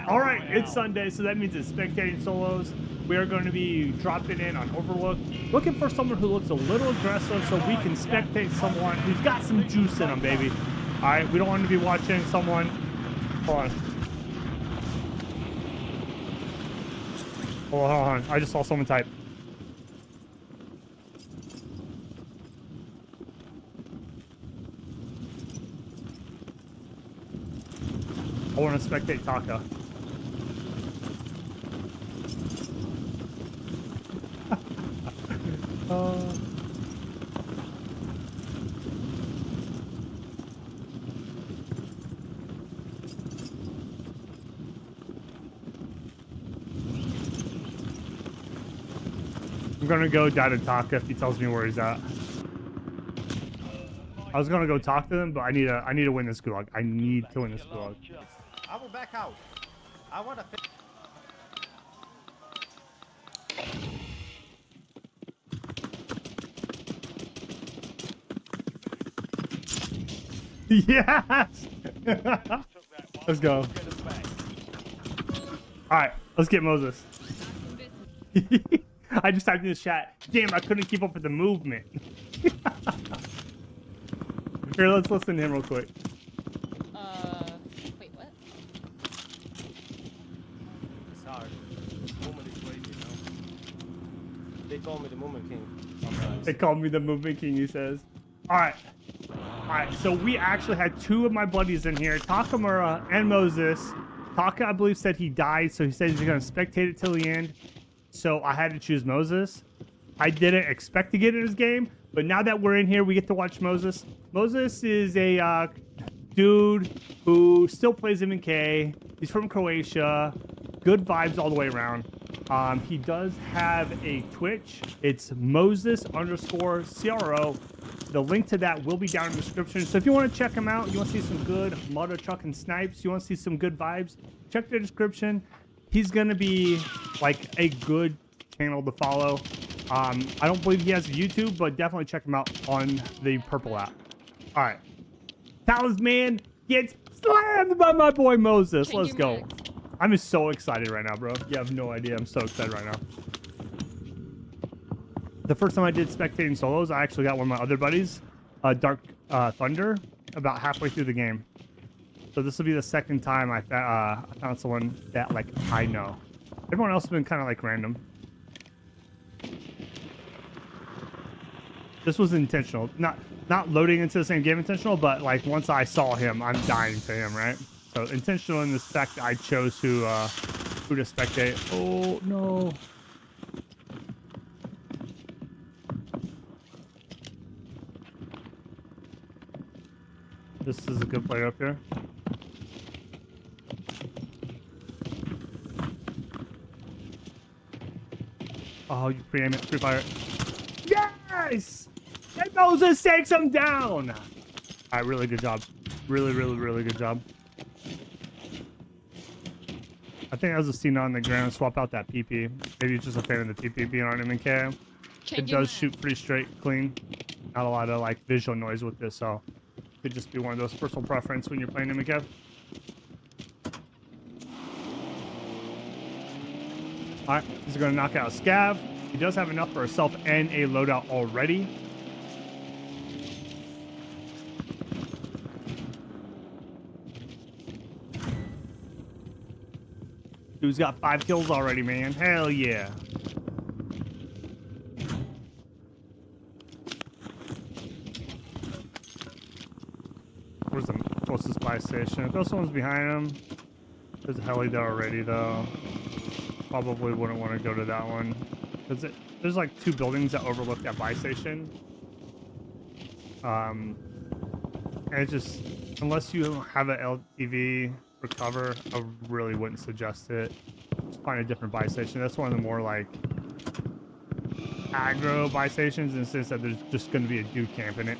All right, it's Sunday, so that means it's spectating solos. We are going to be dropping in on Overlook, looking for someone who looks a little aggressive so we can spectate someone who's got some juice in them, baby. All right, we don't want to be watching someone. Hold on. Hold on. I just saw someone type. I want to spectate Taka. I'm gonna go down to Taka if he tells me where he's at. I was gonna go talk to them, but I need to win this gulag. I need to win this gulag. I will back out. I want to. Yes! Let's go. Alright, let's get Moses. I just typed in the chat. Damn, I couldn't keep up with the movement. Here, let's listen to him real quick. Wait, what? It's hard. Movement is crazy, you know? They call me the Movement King sometimes. They call me the Movement King, he says. Alright. Alright, so we actually had two of my buddies in here, Takamura and Moses. Taka, I believe, said he died, so he said he's going to spectate it till the end. So I had to choose Moses. I didn't expect to get in his game, but now that we're in here, we get to watch Moses. Moses is a dude who still plays MnK. He's from Croatia. Good vibes all the way around. He does have a Twitch. It's Moses_CRO. The link to that will be down in the description. So if you want to check him out, you want to see some good mother trucking snipes, you want to see some good vibes, check the description. He's going to be like a good channel to follow. I don't believe he has a YouTube, but definitely check him out on the Purple app. All right. Talisman gets slammed by my boy Moses. Let's go. I'm just so excited right now, bro. You have no idea. I'm so excited right now. The first time I did spectating solos, I actually got one of my other buddies, Dark Thunder, about halfway through the game. So this will be the second time I found someone that like I know. Everyone else has been kind of like random. This was intentional, not loading into the same game intentional, but like once I saw him, I'm dying to him, right? So intentional in the fact that I chose who to spectate. Oh no. This is a good player up here. Oh, you pre-aim it, pre-fire it. Yes! And Moses takes him down! Alright, really good job. Really good job. I think as a scene on the ground, swap out that PP. Maybe you're just a fan of the PP being on MnK. It does shoot pretty straight, clean. Not a lot of like visual noise with this, so could just be one of those personal preference when you're playing MnK. Alright, he's gonna knock out a scav. He does have enough for himself and a loadout already. Dude's got 5 kills already, man. Hell yeah. Where's the closest buy station? If those one's behind him, there's a heli there already, though. Probably wouldn't want to go to that one. Because there's like 2 buildings that overlook that buy station. And it's just, unless you have an LTV for cover, I really wouldn't suggest it. Just find a different buy station. That's one of the more like aggro buy stations in the sense that there's just going to be a dude camping it.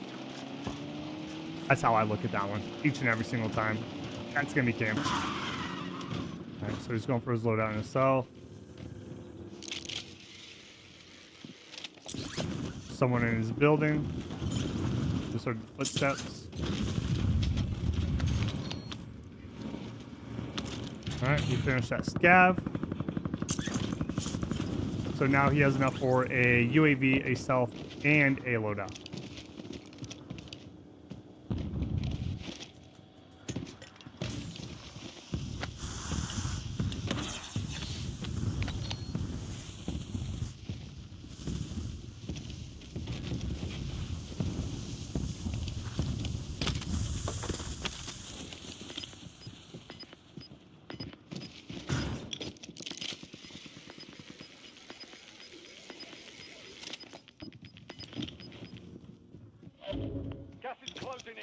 That's how I look at that one each and every single time. That's going to be camped. Alright, so he's going for his loadout himself. Someone in his building. Just heard footsteps. Alright, he finished that scav. So now he has enough for a UAV, a stealth, and a loadout.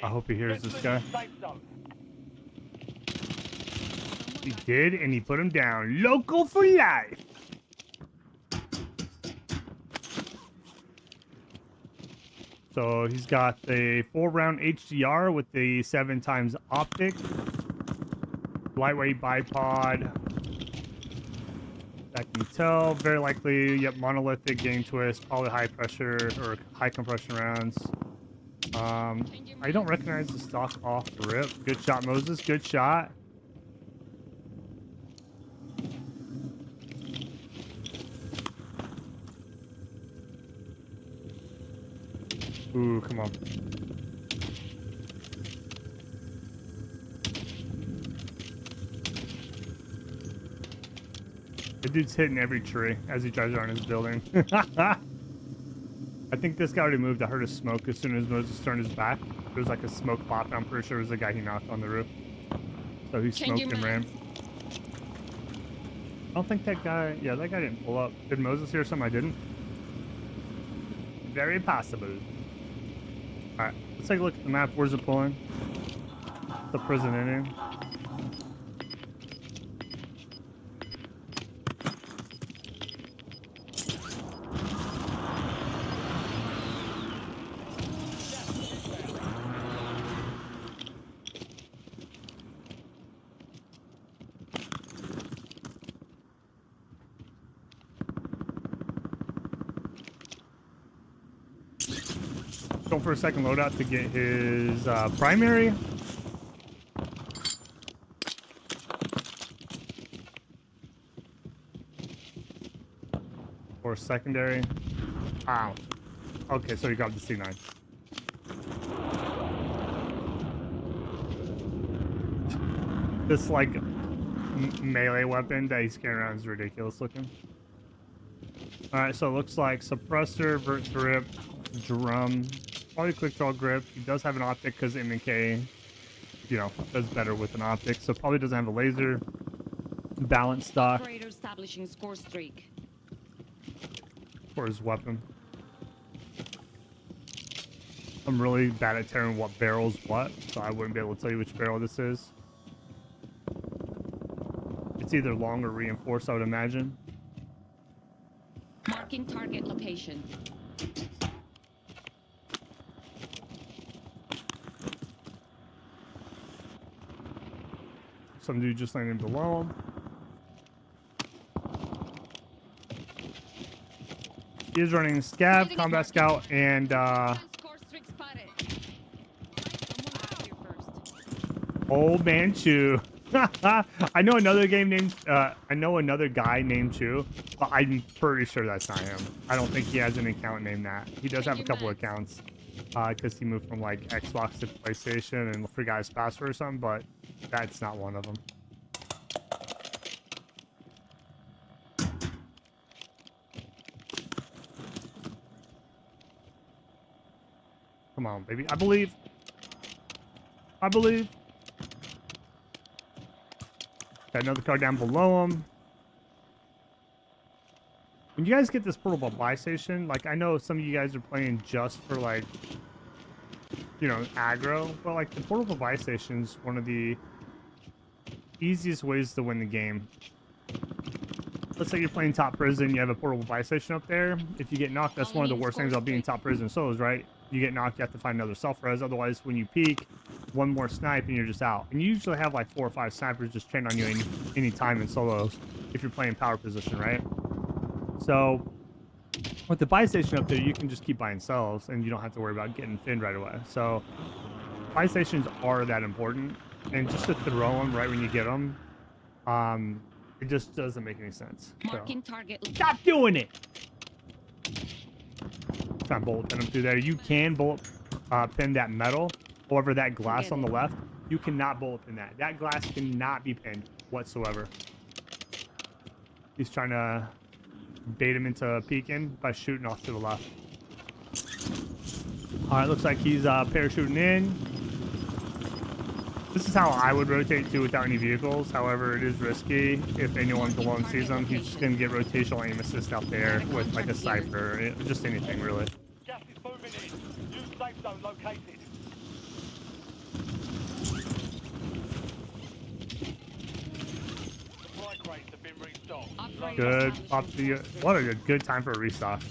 I hope he hears this guy. He did, and he put him down. Local for life. So he's got the 4-round HDR with the 7x optic. Lightweight bipod. That can tell. Very likely, yep, monolithic game twist. Probably high pressure or high compression rounds. I don't recognize the stock off the rip. Good shot, Moses. Good shot. Ooh, come on. The dude's hitting every tree as he drives around his building. I think this guy already moved. I heard a smoke as soon as Moses turned his back. There was like a smoke pop. I'm pretty sure it was the guy he knocked on the roof. So he smoked and ran. I don't think that guy... Yeah, that guy didn't pull up. Did Moses hear something I didn't? Very possible. Alright, let's take a look at the map. Where's it pulling? The prison inning. Going for a second loadout to get his primary. Or secondary. Ow. Okay, so he got the C9. This like melee weapon that he's carrying around is ridiculous looking. Alright, so it looks like suppressor, vert grip, drum, probably quick draw grip. He does have an optic because MnK, you know, does better with an optic. So probably doesn't have a laser. Balance stock. Operator establishing score streak. For his weapon. I'm really bad at telling what barrel's what, so I wouldn't be able to tell you which barrel this is. It's either long or reinforced, I would imagine. Marking target location. Some dude just landing below him. He is running Scav, Combat Scout, and Old Man Chew. I know another game named I know another guy named Chew, but I'm pretty sure that's not him. I don't think he has an account named that. He does have a couple accounts because he moved from like Xbox to PlayStation and forgot his password or something, but that's not one of them. Come on, baby. I believe. I believe. Got another car down below him. When you guys get this portable buy station, like I know some of you guys are playing just for like, you know, aggro, but like the portable buy station is one of the easiest ways to win the game. Let's say you're playing top prison, you have a portable buy station up there. If you get knocked, that's one of the worst things about being top prison solos, right? You get knocked, you have to find another self-res. Otherwise, when you peek, one more snipe and you're just out. And you usually have like 4 or 5 snipers just trained on you any time in solos if you're playing power position, right? So with the buy station up there, you can just keep buying cells and you don't have to worry about getting thinned right away. So buy stations are that important. And just to throw them right when you get them, It just doesn't make any sense. So. Marking target. Stop doing it! Try and bullet pin him through there. You can bullet pin that metal. However, that glass on the left, you cannot bullet pin that. That glass cannot be pinned whatsoever. He's trying to bait him into peeking by shooting off to the left. All right, looks like he's parachuting in. This is how I would rotate too without any vehicles. However, it is risky. If anyone below sees him, he's just going to get rotational aim assist out there with like a Cypher, just anything really. Gas is moving in. New safe zone located. Supply crates have been restocked. Good. Pop the, what a good time for a restock.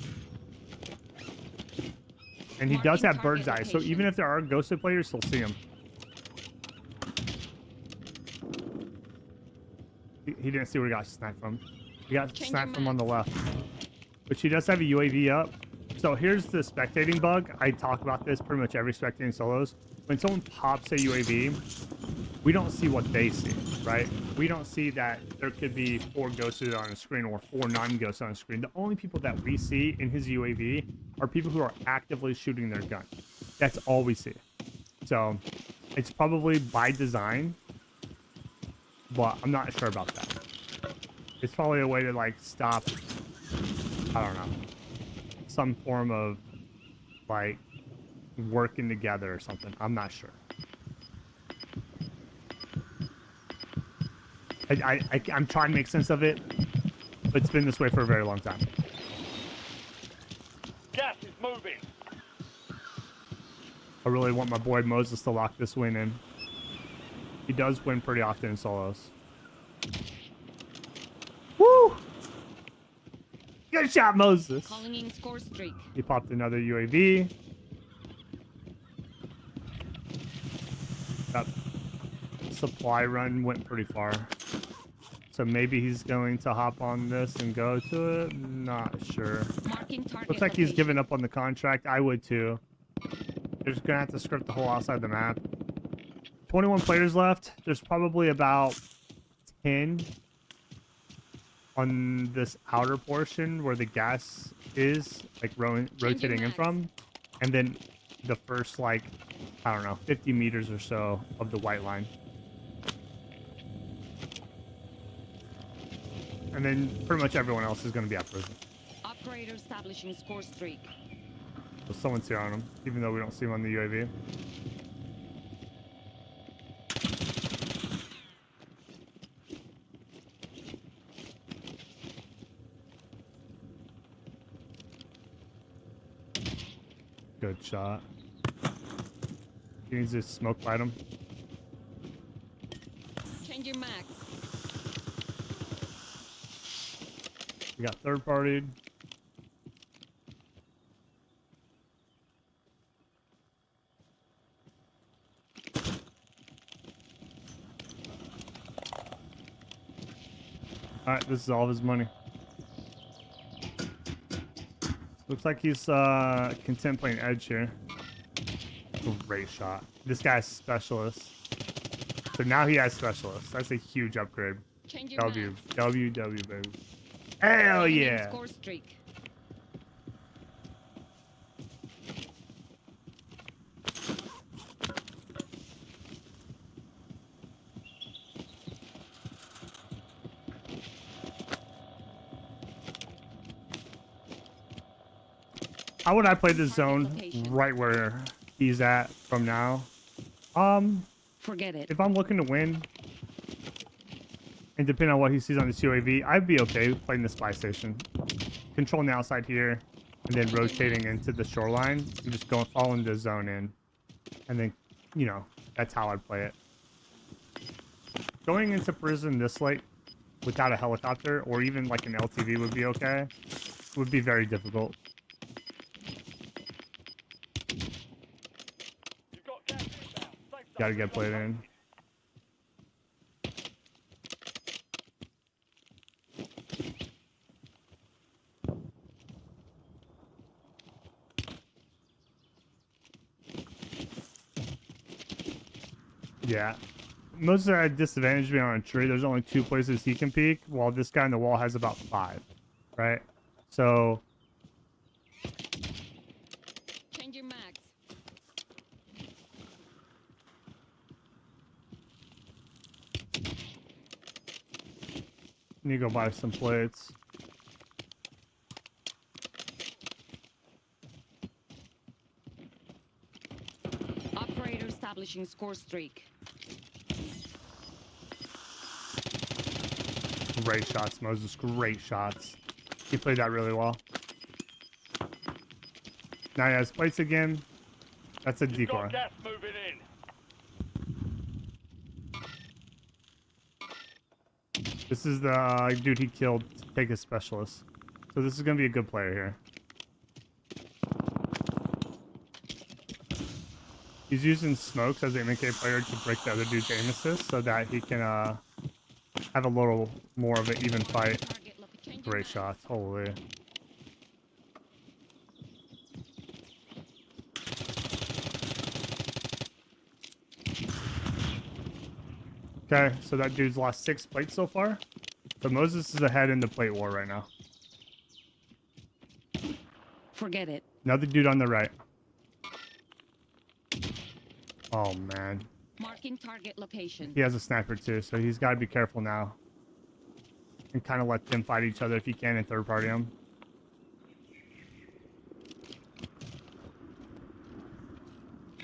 And he does have bird's eye, so even if there are ghosted players, he'll see him. He didn't see where he got sniped from. He got sniped from on the left. Which he does have a UAV up. So here's the spectating bug. I talk about this pretty much every spectating solos. When someone pops a UAV, we don't see what they see, right? We don't see that there could be 4 ghosted on a screen or 4 non-ghosts on a screen. The only people that we see in his UAV are people who are actively shooting their gun. That's all we see. So it's probably by design, but I'm not sure about that. It's probably a way to like stop, I don't know, some form of like working together or something. I'm not sure. I'm trying to make sense of it, but it's been this way for a very long time. Gas is moving. I really want my boy Moses to lock this win in. He does win pretty often in solos. Woo! Good shot, Moses. Calling in score streak. He popped another UAV. That supply run went pretty far. So maybe he's going to hop on this and go to it. Not sure. Marking target Looks like he's location. given up on the contract. I would too. They're just gonna have to script the whole outside the map. 21 players left. There's probably about 10 on this outer portion where the gas is, like rotating in from. And then the first, like, I don't know, 50 meters or so of the white line. And then pretty much everyone else is going to be at prison. Operator establishing score streak. So someone's here on him, even though we don't see him on the UAV. Good shot. He needs to smoke light him. Change your max. We got third partied. Alright, this is all of his money. Looks like he's content playing edge here. Great shot. This guy's specialist. So now he has specialist. That's a huge upgrade. Change your W, max. W, W, baby. Hell Calling in yeah. score streak. How would I play this zone right where he's at from now? Forget it. If I'm looking to win, and depending on what he sees on this UAV, I'd be okay playing the spy station. Controlling the outside here, and then rotating into the shoreline, and just going following the zone in. And then, you know, that's how I'd play it. Going into prison this late without a helicopter, or even like an LTV would be okay. Would be very difficult. You've got gas inbound. Safe zone Gotta get played in. Yeah. Moses are at disadvantage being on a tree. There's only 2 places he can peek, while this guy in the wall has about 5. Right? So Change your max. need to go buy some plates. Operator establishing score streak. Great shots, Moses. Great shots. He played that really well. Now he has plates again. That's a You've decoy. got gas moving in. This is the dude he killed to take his specialist. So this is going to be a good player here. He's using smokes as an MnK player to break the other dude's aim assist so that he can have a little more of an even fight. Target look. Change your Great max. shots. Holy. Okay, so that dude's lost 6 plates so far. So Moses is ahead in the plate war right now. Forget it. Another dude on the right. Oh, man. Marking target location. He has a sniper too, so he's got to be careful now. And kind of let them fight each other if he can and third party them.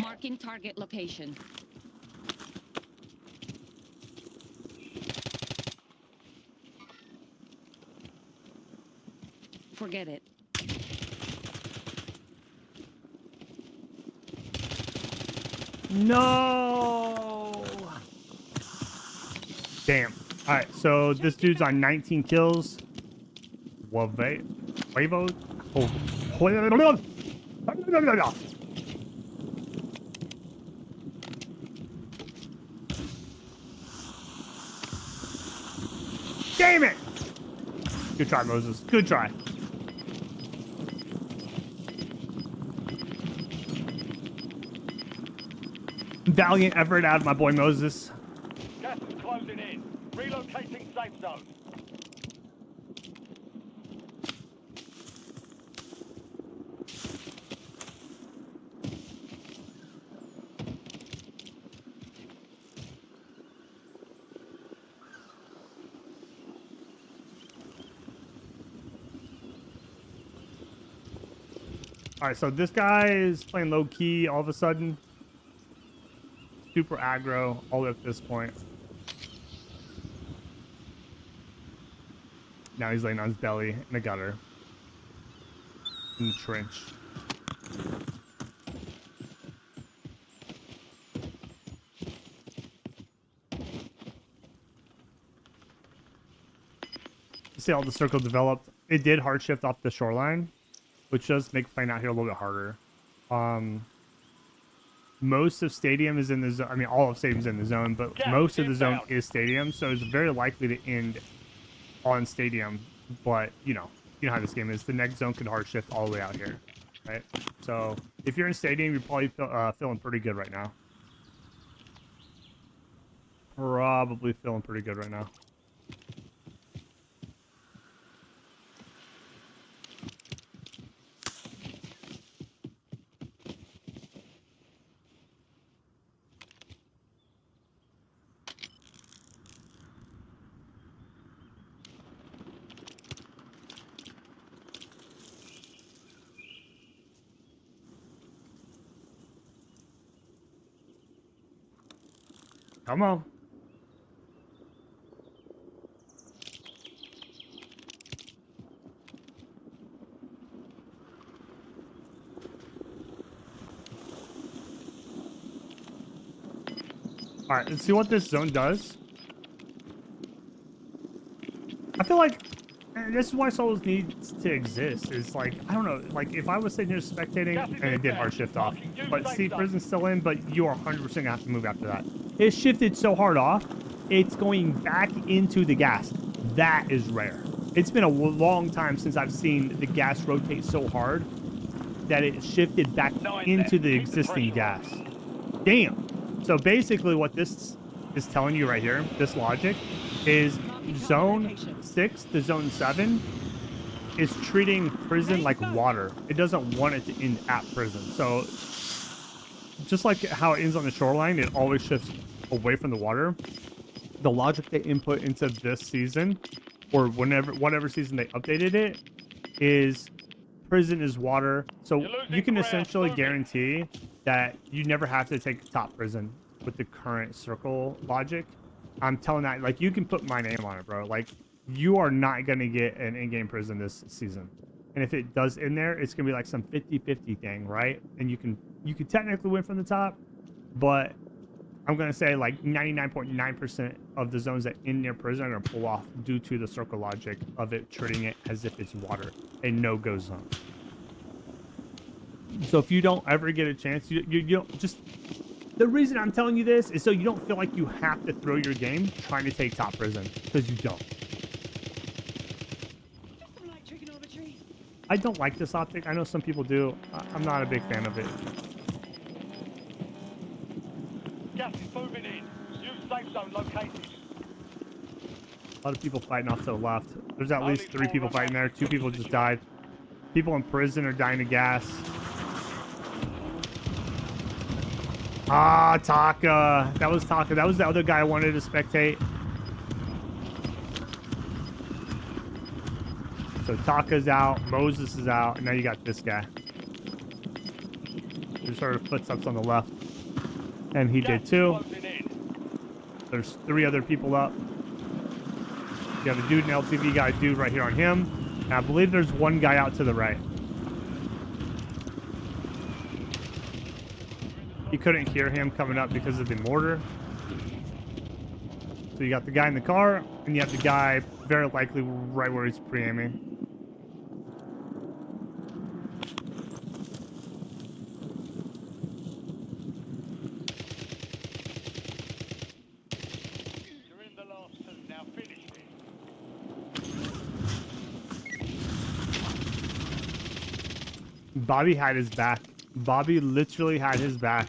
Marking target location. Forget it. No! Damn. Alright, so this dude's on 19 kills. Wavo? Oh. Damn it! Good try, Moses. Good try. Valiant effort out of my boy Moses. Gas is closing in. Relocating safe zone. Alright, so this guy is playing low key all of a sudden. Super aggro all the way up to this point. Now he's laying on his belly in the gutter. In the trench. See how the circle developed. It did hard shift off the shoreline, which does make playing out here a little bit harder. Most of Stadium is in the zone. I mean, all of Stadium's in the zone, but Gas most of the zone inbound. is Stadium, so it's very likely to end on Stadium. But you know how this game is. The next zone could hard shift all the way out here, right? So if you're in Stadium, you're probably feeling pretty good right now. Probably feeling pretty good right now. Come on. All right, let's see what this zone does. I feel like this is why Solos needs to exist. Is like, I don't know, like if I was sitting here spectating and it did hard shift off, but see, prison's still in, but you are 100% gonna have to move after that. It shifted so hard off, it's going back into the gas. That is rare. It's been a long time since I've seen the gas rotate so hard that it shifted back into the existing gas. Damn. So basically what this is telling you right here, this logic, is zone 6 to zone 7 is treating prison like water. It doesn't want it to end at prison. So just like how it ends on the shoreline, it always shifts away from the water. The logic they input into this season, or whatever season they updated it, is prison is water. So you can essentially guarantee that you never have to take top prison with the current circle logic. I'm telling that, like, you can put my name on it, bro. Like, you are not going to get an in-game prison this season. And if it does in there, it's going to be like some 50-50 thing, right? And you can technically win from the top, but I'm going to say like 99.9% of the zones that in near prison are going to pull off due to the circle logic of it treating it as if it's water, a no-go zone. So if you don't ever get a chance, you don't just... The reason I'm telling you this is so you don't feel like you have to throw your game trying to take top prison, because you don't. I don't like this optic. I know some people do. I'm not a big fan of it. Gas is moving in. New safe zone located. A lot of people fighting off to the left. There's at least 3 people fighting there. 2 people just died. People in prison are dying of gas. Ah, Taka. That was Taka. That was the other guy I wanted to spectate. So Taka's out. Moses is out. And now you got this guy. There's sort of footsteps on the left. And he did too. There's 3 other people up. You have a dude in LTV. You got a dude right here on him. And I believe there's 1 guy out to the right. You couldn't hear him coming up because of the mortar. So you got the guy in the car, and you have the guy very likely right where he's pre-aiming. You're in the last 2. Now finish it. Bobby had his back. Bobby literally had his back.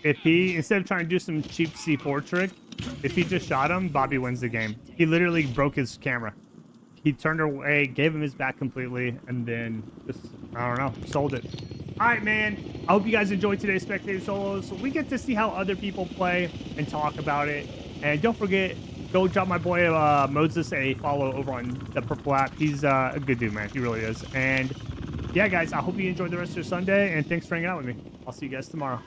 If he, instead of trying to do some cheap C4 trick, if he just shot him, Bobby wins the game. He literally broke his camera. He turned away, gave him his back completely, and then just, I don't know, sold it. All right, man. I hope you guys enjoyed today's Spectator Solos. So we get to see how other people play and talk about it. And don't forget, go drop my boy Moses a follow over on the Purple app. He's a good dude, man. He really is. And yeah, guys, I hope you enjoyed the rest of your Sunday, and thanks for hanging out with me. I'll see you guys tomorrow.